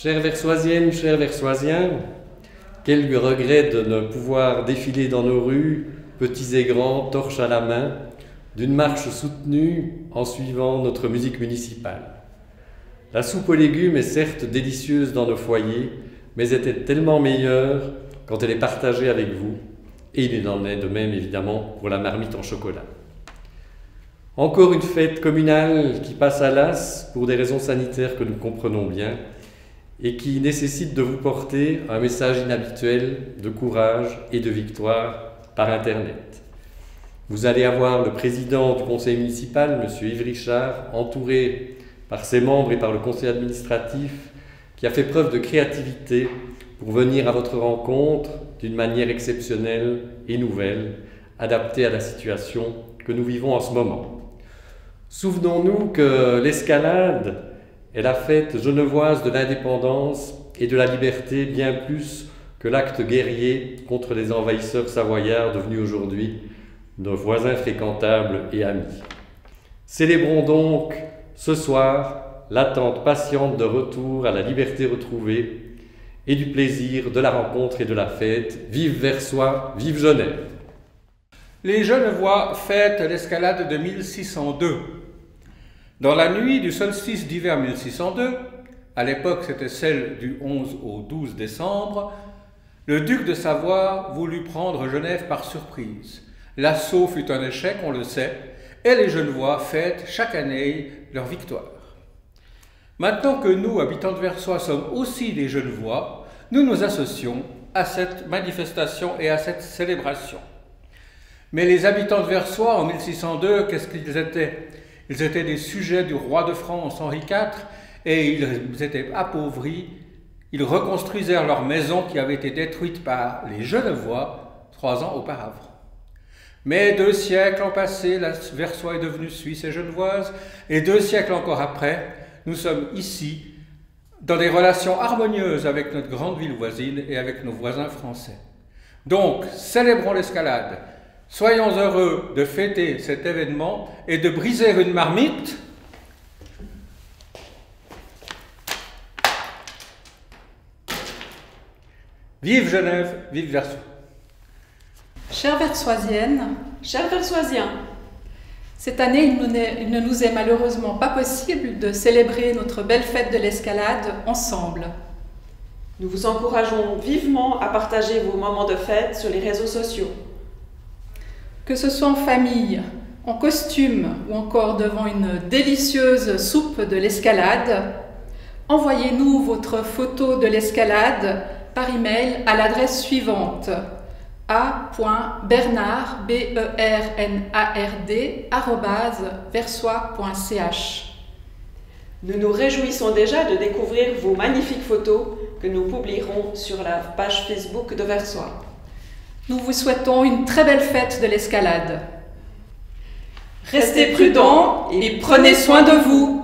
Chères Versoisiennes, chers Versoisiens, quel regret de ne pouvoir défiler dans nos rues, petits et grands, torches à la main, d'une marche soutenue en suivant notre musique municipale. La soupe aux légumes est certes délicieuse dans nos foyers, mais était tellement meilleure quand elle est partagée avec vous, et il en est de même évidemment pour la marmite en chocolat. Encore une fête communale qui passe à l'as pour des raisons sanitaires que nous comprenons bien et qui nécessite de vous porter un message inhabituel de courage et de victoire par Internet. Vous allez avoir le président du conseil municipal, M. Yves Richard, entouré par ses membres et par le conseil administratif, qui a fait preuve de créativité pour venir à votre rencontre d'une manière exceptionnelle et nouvelle, adaptée à la situation que nous vivons en ce moment. Souvenons-nous que l'escalade est la fête genevoise de l'indépendance et de la liberté bien plus que l'acte guerrier contre les envahisseurs savoyards devenus aujourd'hui nos voisins fréquentables et amis. Célébrons donc ce soir l'attente patiente de retour à la liberté retrouvée et du plaisir de la rencontre et de la fête. Vive Versoix, vive Genève! Les Genevois fêtent l'escalade de 1602. Dans la nuit du solstice d'hiver 1602, à l'époque c'était celle du 11 au 12 décembre, le duc de Savoie voulut prendre Genève par surprise. L'assaut fut un échec, on le sait, et les Genevois fêtent chaque année leur victoire. Maintenant que nous, habitants de Versoix, sommes aussi des Genevois, nous nous associons à cette manifestation et à cette célébration. Mais les habitants de Versoix, en 1602, qu'est-ce qu'ils étaient? Ils étaient des sujets du roi de France, Henri IV, et ils étaient appauvris. Ils reconstruisèrent leur maison qui avait été détruite par les Genevois 3 ans auparavant. Mais 2 siècles ont passé, la Versoix est devenue suisse et genevoise, et 2 siècles encore après, nous sommes ici, dans des relations harmonieuses avec notre grande ville voisine et avec nos voisins français. Donc, célébrons l'escalade. Soyons heureux de fêter cet événement et de briser une marmite. Vive Genève, vive Versoix. Chères Versoisiennes, chers Versoisiens, cette année, il ne nous est malheureusement pas possible de célébrer notre belle fête de l'escalade ensemble. Nous vous encourageons vivement à partager vos moments de fête sur les réseaux sociaux. Que ce soit en famille, en costume ou encore devant une délicieuse soupe de l'escalade, envoyez-nous votre photo de l'escalade par email à l'adresse suivante: a.bernard@versoix.ch. Nous nous réjouissons déjà de découvrir vos magnifiques photos que nous publierons sur la page Facebook de Versoix. Nous vous souhaitons une très belle fête de l'escalade. Restez prudents et prenez soin de vous.